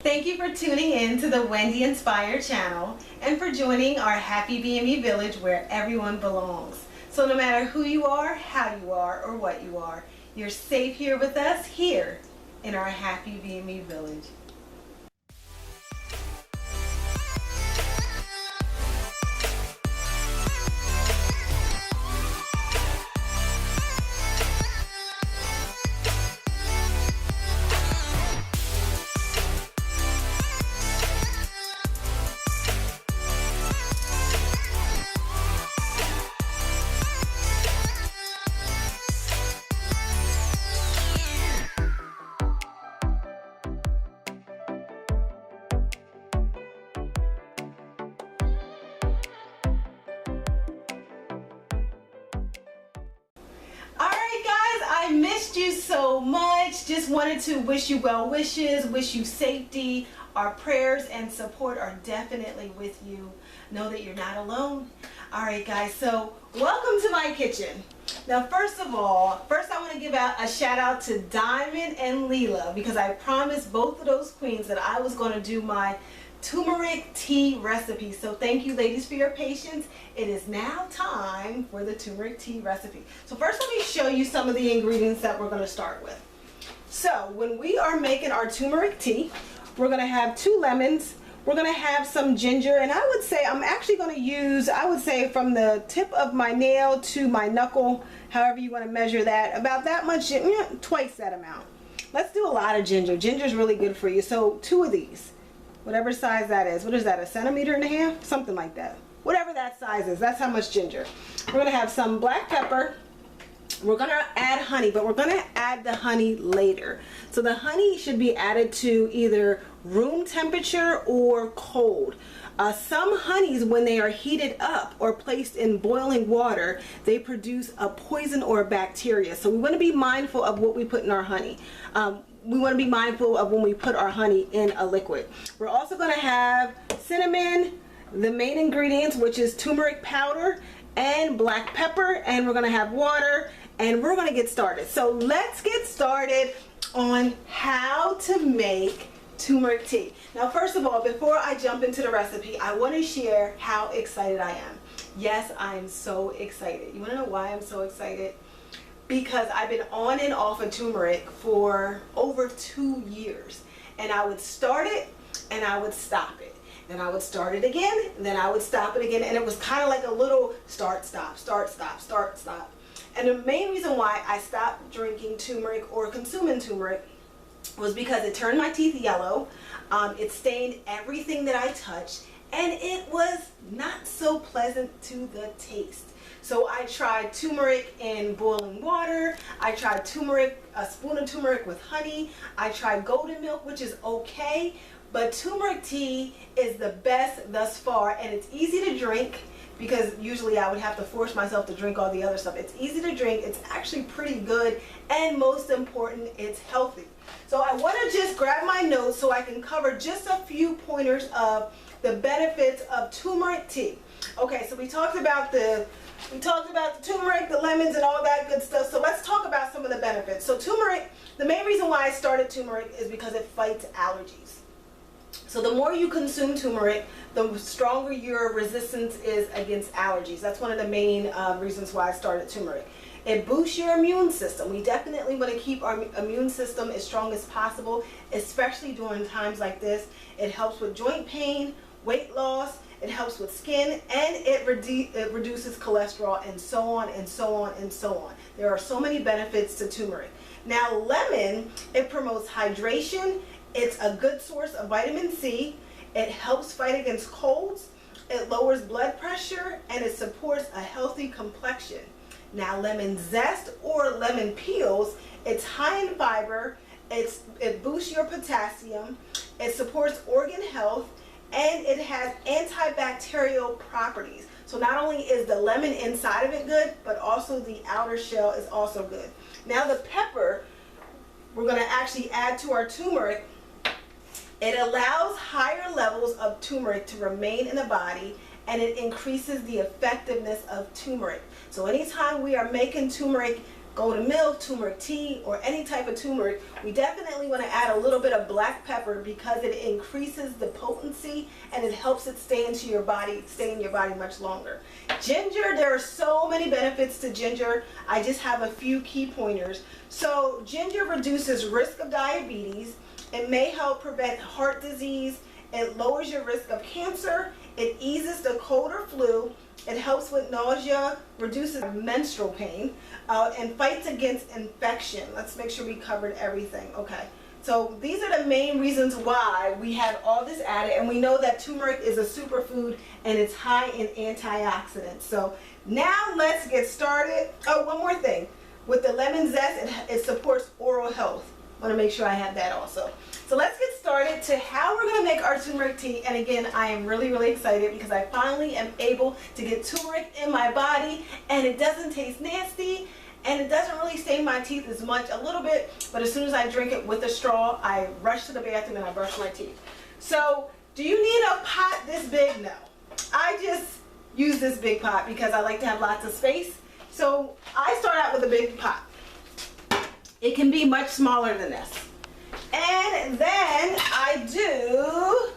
Thank you for tuning in to the Wendy Inspire channel and for joining our Happy BME Village where everyone belongs. So no matter who you are, how you are, or what you are, you're safe here with us here in our Happy BME Village. I missed you so much. Just wanted to wish you well wishes, wish you safety. Our prayers and support are definitely with you. Know that you're not alone. Alright guys, so welcome to my kitchen. Now first of all, I want to give out a shout out to Diamond and Leela because I promised both of those queens that I was going to do my turmeric tea recipe. So thank you ladies for your patience. It is now time for the turmeric tea recipe. So first let me show you some of the ingredients that we're going to start with. So when we are making our turmeric tea, we're going to have 2 lemons. We're going to have some ginger, and I would say I'm actually going to use, I would say from the tip of my nail to my knuckle, however you want to measure that, about that much, twice that amount. Let's do a lot of ginger. Ginger is really good for you. So 2 of these. Whatever size that is. What is that, 1.5 centimeters? Something like that. Whatever that size is, that's how much ginger. We're going to have some black pepper. We're going to add honey, but we're going to add the honey later. So the honey should be added to either room temperature or cold. Some honeys, when they are heated up or placed in boiling water, they produce a poison or a bacteria. So we want to be mindful of what we put in our honey. We want to be mindful of when we put our honey in a liquid. We're also going to have cinnamon, the main ingredients, which is turmeric powder and black pepper, and we're going to have water, and we're going to get started. So let's get started on how to make turmeric tea. Now first of all, before I jump into the recipe, I want to share how excited I am. Yes, I'm so excited. You want to know why I'm so excited? Because I've been on and off of turmeric for over 2 years, and I would start it and I would stop it, then I would start it again, then I would stop it again, and it was kind of like a little start stop, start stop, start stop. And the main reason why I stopped drinking turmeric or consuming turmeric was because it turned my teeth yellow, it stained everything that I touched, and it was not so pleasant to the taste. So I tried turmeric in boiling water, I tried turmeric, a spoon of turmeric with honey, I tried golden milk, which is okay, but turmeric tea is the best thus far, and it's easy to drink because usually I would have to force myself to drink all the other stuff. It's easy to drink, it's actually pretty good, and most important, it's healthy. So I want to just grab my notes so I can cover just a few pointers of the benefits of turmeric tea. Okay, so we talked about the turmeric, the lemons, and all that good stuff. So let's talk about some of the benefits. So turmeric, the main reason why I started turmeric is because it fights allergies. So the more you consume turmeric, the stronger your resistance is against allergies. That's one of the main reasons why I started turmeric. It boosts your immune system. We definitely want to keep our immune system as strong as possible, especially during times like this. It helps with joint pain, weight loss, it helps with skin, and it reduces cholesterol, and so on and so on and so on. There are so many benefits to turmeric. Now lemon, it promotes hydration, it's a good source of vitamin C, it helps fight against colds, it lowers blood pressure, and it supports a healthy complexion. Now lemon zest or lemon peels, it's high in fiber, it boosts your potassium, it supports organ health, and it has antibacterial properties. So not only is the lemon inside of it good, but also the outer shell is also good. Now the pepper, we're going to actually add to our turmeric. It allows higher levels of turmeric to remain in the body, and it increases the effectiveness of turmeric. So anytime we are making turmeric golden milk, turmeric tea, or any type of turmeric, we definitely want to add a little bit of black pepper because it increases the potency and it helps it stay in your body much longer. Ginger, there are so many benefits to ginger. I just have a few key pointers. So ginger reduces risk of diabetes. It may help prevent heart disease. It lowers your risk of cancer. It eases the cold or flu. It helps with nausea, reduces menstrual pain, and fights against infection. Let's make sure we covered everything. Okay, so these are the main reasons why we have all this added, and we know that turmeric is a superfood and it's high in antioxidants. So now let's get started. Oh, one more thing. With the lemon zest, it supports oral health. I want to make sure I have that also. So let's get started to how we're going to make our turmeric tea. And again, I am really, really excited because I finally am able to get turmeric in my body, and it doesn't taste nasty, and it doesn't really stain my teeth as much, a little bit, but as soon as I drink it with a straw, I rush to the bathroom and I brush my teeth. So do you need a pot this big? No. I just use this big pot because I like to have lots of space. So I start out with a big pot. It can be much smaller than this. And then I do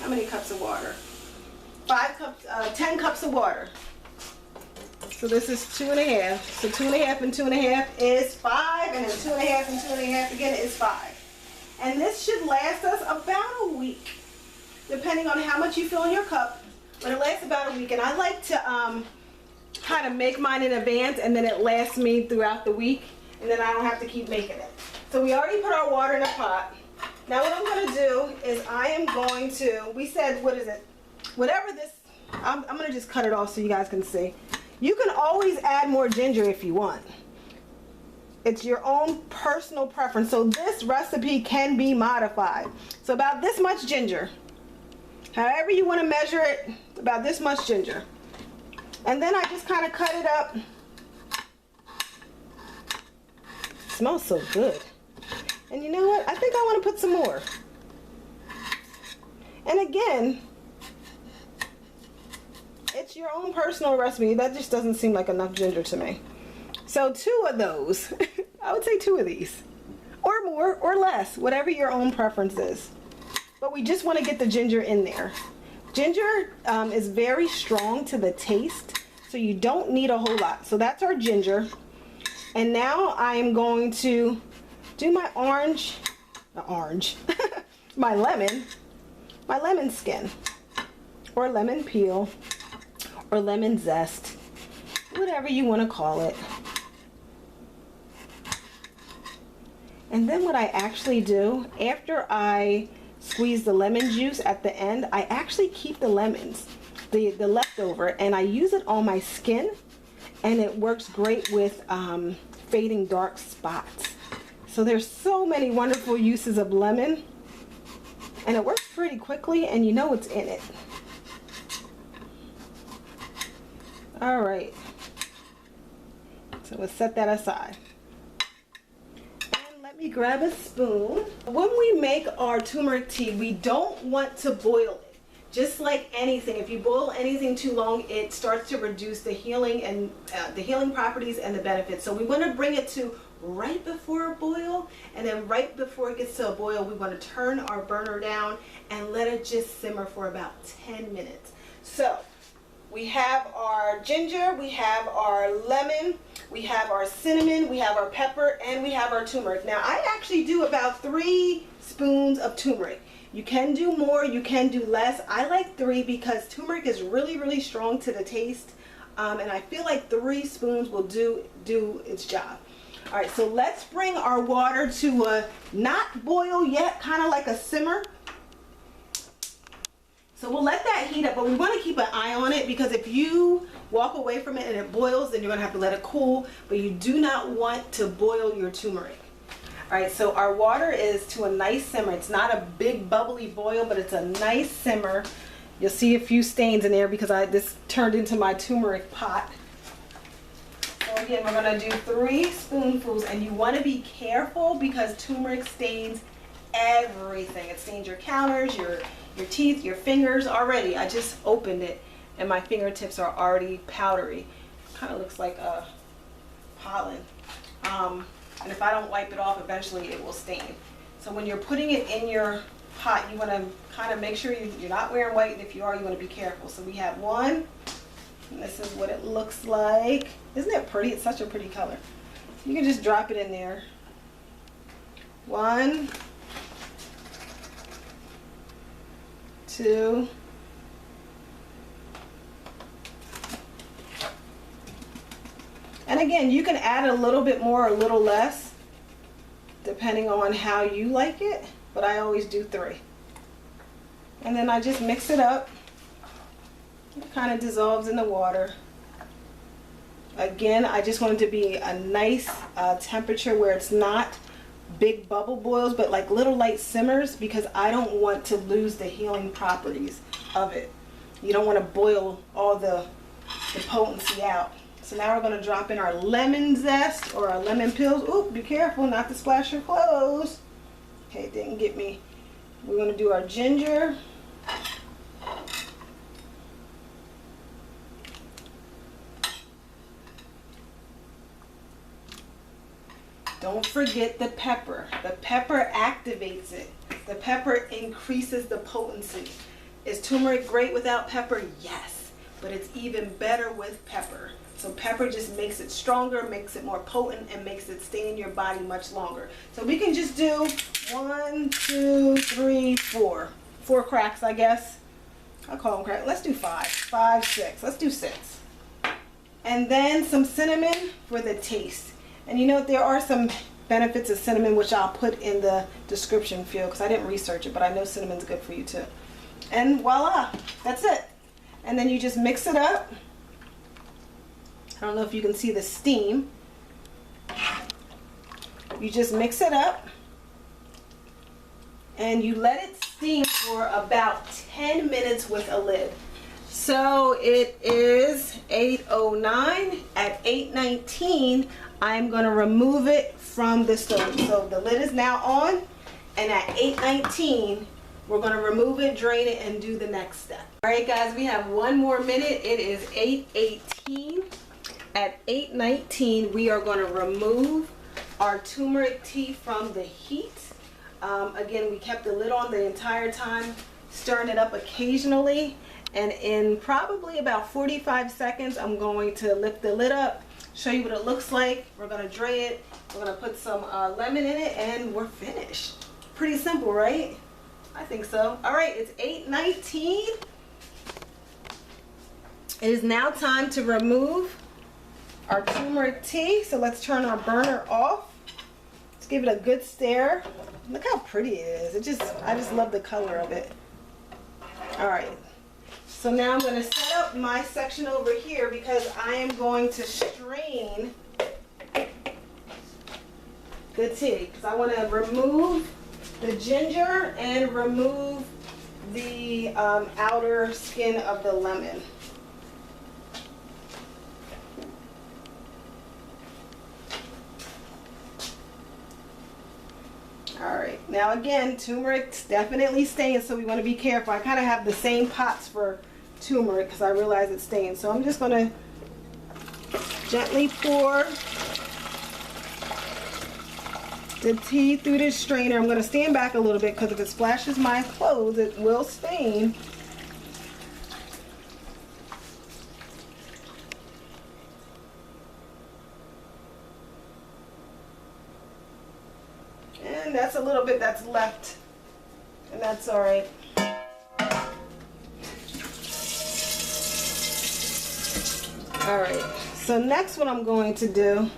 how many cups of water? 10 cups of water. So this is 2.5. So 2.5 and 2.5 is 5, and then 2.5 and 2.5 again is 5. And this should last us about a week, depending on how much you fill in your cup. But it lasts about a week, and I like to kind of make mine in advance, and then it lasts me throughout the week, and then I don't have to keep making it. So we already put our water in a pot. Now what I'm going to do is I am going to, we said, what is it? Whatever this, I'm going to just cut it off so you guys can see. You can always add more ginger if you want. It's your own personal preference. So this recipe can be modified. So about this much ginger. However you want to measure it, about this much ginger. And then I just kind of cut it up. It smells so good. And you know what? I think I want to put some more. And again, it's your own personal recipe. That just doesn't seem like enough ginger to me. So 2 of those. I would say 2 of these. Or more or less, whatever your own preference is. But we just want to get the ginger in there. Ginger is very strong to the taste, so you don't need a whole lot. So that's our ginger. And now I'm going to do my my lemon skin, or lemon peel, or lemon zest, whatever you want to call it. And then what I actually do, after I squeeze the lemon juice at the end, I actually keep the lemons, the leftover, and I use it on my skin, and it works great with fading dark spots. So there's so many wonderful uses of lemon, and it works pretty quickly, and you know what's in it. All right, so we'll set that aside. Let me grab a spoon. When we make our turmeric tea, we don't want to boil it. Just like anything, if you boil anything too long, it starts to reduce the healing and the healing properties and the benefits. So we want to bring it to right before a boil, and then right before it gets to a boil, we want to turn our burner down and let it just simmer for about 10 minutes. So we have our ginger, we have our lemon, we have our cinnamon, we have our pepper, and we have our turmeric. Now I actually do about 3 spoons of turmeric. You can do more, you can do less. I like 3 because turmeric is really, really strong to the taste, and I feel like 3 spoons will do its job. All right, so let's bring our water to a not boil yet, kind of like a simmer. So we'll let that heat up, but we want to keep an eye on it, because if you walk away from it and it boils, then you're going to have to let it cool, but you do not want to boil your turmeric. All right, so our water is to a nice simmer. It's not a big bubbly boil, but it's a nice simmer. You'll see a few stains in there because this turned into my turmeric pot. So again, we're going to do 3 spoonfuls, and you want to be careful because turmeric stains everything. It stains your counters, your your teeth, your fingers already. I just opened it and my fingertips are already powdery. Kind of looks like a pollen. And if I don't wipe it off, eventually it will stain. So when you're putting it in your pot, you want to kind of make sure you're not wearing white, and if you are, you want to be careful. So we have one, and this is what it looks like. Isn't it pretty? It's such a pretty color. You can just drop it in there. 1, 2, and again, you can add a little bit more or a little less depending on how you like it, but I always do 3. And then I just mix it up. It kind of dissolves in the water. Again, I just want it to be a nice temperature where it's not big bubble boils, but like little light simmers, because I don't want to lose the healing properties of it. You don't want to boil all the potency out. So now we're going to drop in our lemon zest or our lemon peels. Ooh, be careful not to splash your clothes. Okay, it didn't get me. We're going to do our ginger. Don't forget the pepper. The pepper activates it. The pepper increases the potency. Is turmeric great without pepper? Yes, but it's even better with pepper. So pepper just makes it stronger, makes it more potent, and makes it stay in your body much longer. So we can just do 1, 2, 3, 4. 4 cracks, I guess. I'll call them cracks. Let's do 5. 5, 6. Let's do 6. And then some cinnamon for the taste. And you know, there are some benefits of cinnamon, which I'll put in the description field because I didn't research it, but I know cinnamon's good for you too. And voila, that's it. And then you just mix it up. I don't know if you can see the steam. You just mix it up and you let it steam for about 10 minutes with a lid. So it is 8:09. At 8:19, I'm going to remove it from the stove. So the lid is now on, and at 8:19, we're going to remove it, drain it, and do the next step. All right, guys, we have 1 more minute. It is 8:18. At 8:19, we are going to remove our turmeric tea from the heat. Again, we kept the lid on the entire time, stirring it up occasionally. And in probably about 45 seconds, I'm going to lift the lid up, show you what it looks like. We're going to drain it. We're going to put some lemon in it, and we're finished. Pretty simple, right? I think so. All right, it's 8:19. It is now time to remove our turmeric tea. So let's turn our burner off. Let's give it a good stir. Look how pretty it is. I just love the color of it. All right. So now I'm going to set up my section over here because I am going to strain the tea. Because I want to remove the ginger and remove the outer skin of the lemon. Alright, now again, turmeric's definitely stains, so we want to be careful. I kind of have the same pots for turmeric because I realize it stains. So I'm just going to gently pour the tea through this strainer. I'm going to stand back a little bit because if it splashes my clothes, it will stain. And that's a little bit that's left, and that's all right. All right, so next what I'm going to do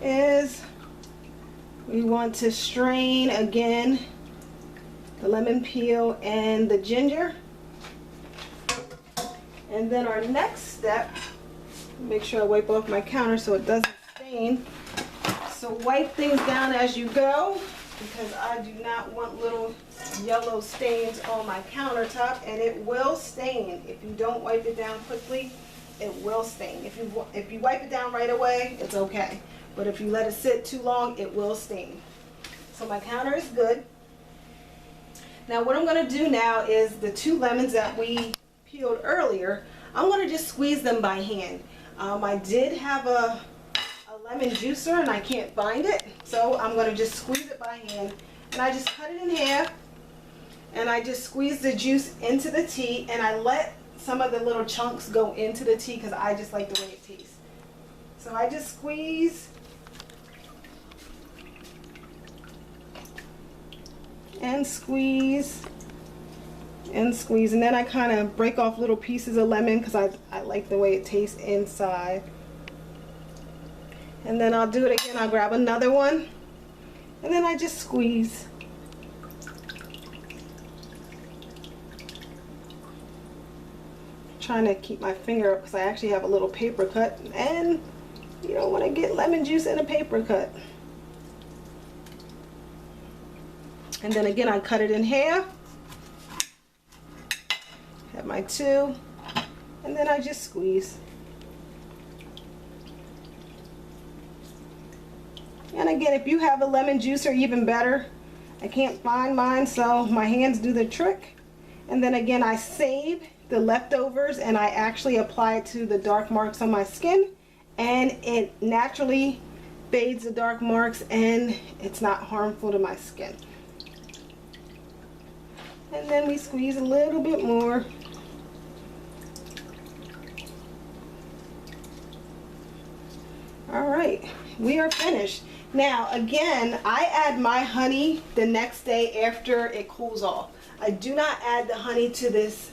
is we want to strain again the lemon peel and the ginger. And then our next step, make sure I wipe off my counter so it doesn't stain. So wipe things down as you go because I do not want little yellow stains on my countertop, and it will stain. If you don't wipe it down quickly, it will stain. If you wipe it down right away, it's okay. But if you let it sit too long, it will stain. So my counter is good. Now what I'm going to do now is the 2 lemons that we peeled earlier, I'm going to just squeeze them by hand. I did have a lemon juicer and I can't find it, so I'm going to just squeeze it by hand. And I just cut it in half and I just squeeze the juice into the tea, and I let some of the little chunks go into the tea because I just like the way it tastes. So I just squeeze and squeeze and squeeze, and then I kind of break off little pieces of lemon because I like the way it tastes inside. And then I'll do it again. I'll grab another one and then I just squeeze. Trying to keep my finger up because I actually have a little paper cut, and you don't want to get lemon juice in a paper cut. And then again I cut it in half, have my 2, and then I just squeeze. And again, if you have a lemon juicer, even better. I can't find mine, so my hands do the trick. And then again I save the leftovers and I actually apply it to the dark marks on my skin, and it naturally fades the dark marks and it's not harmful to my skin. And then we squeeze a little bit more. All right, we are finished. Now again, I add my honey the next day after it cools off. I do not add the honey to this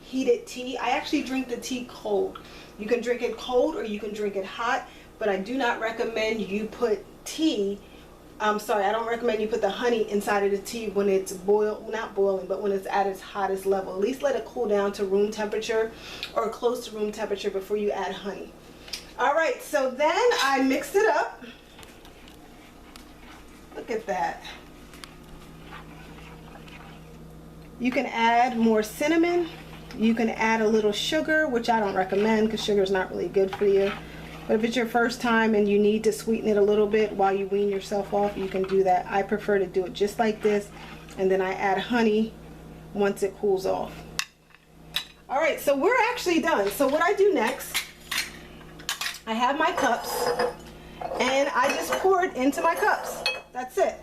heated tea. I actually drink the tea cold. You can drink it cold or you can drink it hot, but I do not recommend you put tea, I don't recommend you put the honey inside of the tea when it's not boiling, but when it's at its hottest level. At least let it cool down to room temperature or close to room temperature before you add honey. Alright, so then I mix it up. Look at that. You can add more cinnamon. You can add a little sugar, which I don't recommend because sugar is not really good for you. But if it's your first time and you need to sweeten it a little bit while you wean yourself off, you can do that. I prefer to do it just like this, and then I add honey once it cools off. Alright, so we're actually done. So what I do next, I have my cups and I just pour it into my cups. That's it.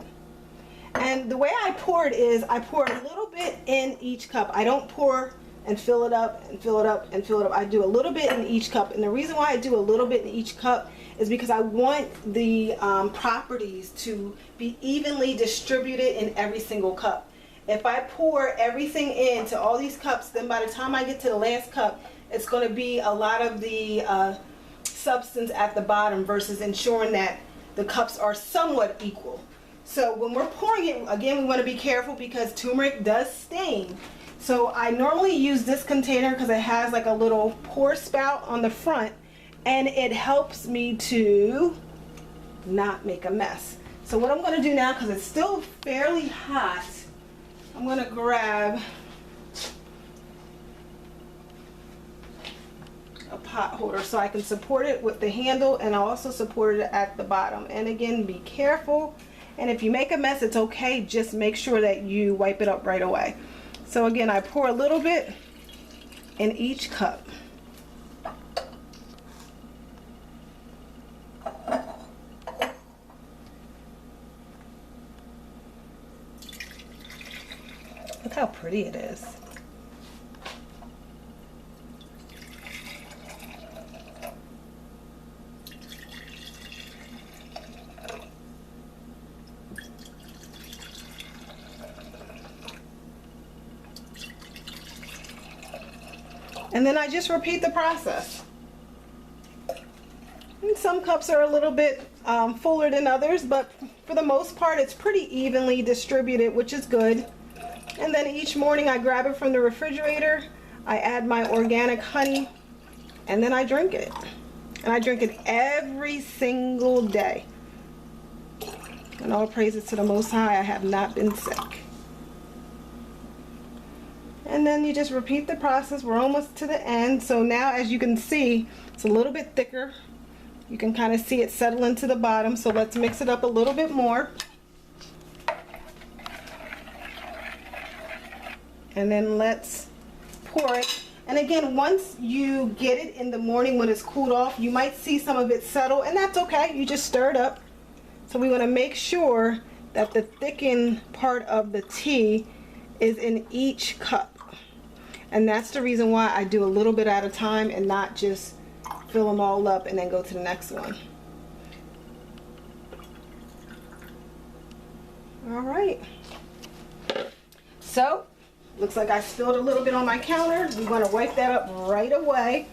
And the way I pour it is I pour a little bit in each cup. I don't pour and fill it up and fill it up and fill it up. I do a little bit in each cup, and the reason why I do a little bit in each cup is because I want the properties to be evenly distributed in every single cup. If I pour everything into all these cups, then by the time I get to the last cup, it's going to be a lot of the substance at the bottom versus ensuring that the cups are somewhat equal. So when we're pouring it, again, we want to be careful because turmeric does stain. So I normally use this container because it has like a little pour spout on the front, and it helps me to not make a mess. So what I'm going to do now, because it's still fairly hot, I'm going to grab a pot holder so I can support it with the handle, and I'll also support it at the bottom. And again, be careful, and if you make a mess, it's okay. Just make sure that you wipe it up right away. So again, I pour a little bit in each cup. Look how pretty it is. And then I just repeat the process. And some cups are a little bit fuller than others, but for the most part it's pretty evenly distributed, which is good. And then each morning I grab it from the refrigerator, I add my organic honey, and then I drink it. And I drink it every single day. And all praises to the Most High, I have not been sick. And then you just repeat the process. We're almost to the end. So now, as you can see, it's a little bit thicker. You can kind of see it settle into the bottom. So let's mix it up a little bit more. And then let's pour it. And again, once you get it in the morning when it's cooled off, you might see some of it settle, and that's okay. You just stir it up. So we want to make sure that the thickened part of the tea is in each cup. And that's the reason why I do a little bit at a time and not just fill them all up and then go to the next one. All right. So, looks like I spilled a little bit on my counter. We want to wipe that up right away.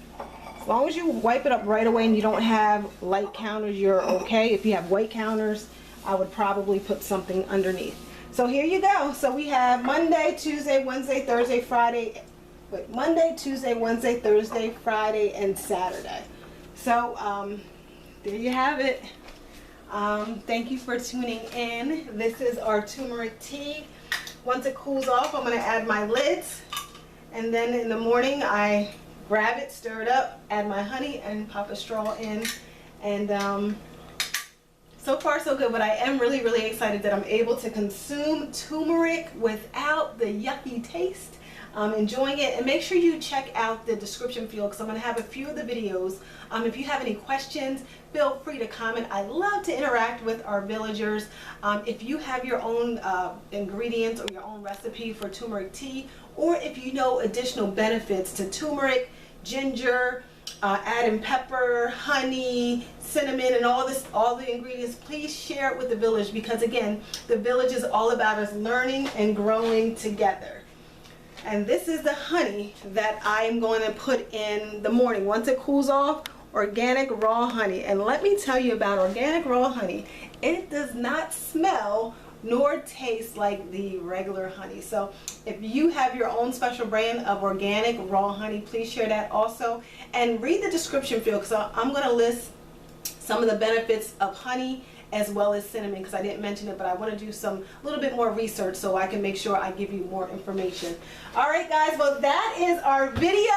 As long as you wipe it up right away and you don't have light counters, you're okay. If you have white counters, I would probably put something underneath. So here you go. So we have Monday, Tuesday, Wednesday, Thursday, Friday. Wait, Monday, Tuesday, Wednesday, Thursday, Friday, and Saturday. So there you have it. Thank you for tuning in. This is our turmeric tea. Once it cools off, I'm going to add my lids, and then in the morning I grab it, stir it up, add my honey, and pop a straw in. And so far so good, but I am really, really excited that I'm able to consume turmeric without the yucky taste. Enjoying it, and make sure you check out the description field because I'm going to have a few of the videos. If you have any questions, feel free to comment. I love to interact with our villagers. If you have your own ingredients or your own recipe for turmeric tea, or if you know additional benefits to turmeric, ginger, adding pepper, honey, cinnamon, and all the ingredients, please share it with the village, because again, the village is all about us learning and growing together. And this is the honey that I'm going to put in the morning once it cools off. Organic raw honey. And let me tell you about organic raw honey. It does not smell nor taste like the regular honey. So if you have your own special brand of organic raw honey, please share that also. And read the description field, because I'm going to list some of the benefits of honey as well as cinnamon, because I didn't mention it, but I want to do a little bit more research so I can make sure I give you more information. All right, guys, well, that is our video.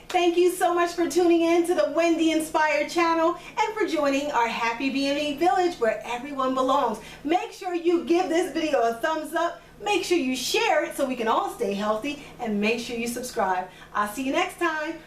Thank you so much for tuning in to the Wendy Inspired channel and for joining our Happy BME Village, where everyone belongs. Make sure you give this video a thumbs up. Make sure you share it so we can all stay healthy, and make sure you subscribe. I'll see you next time.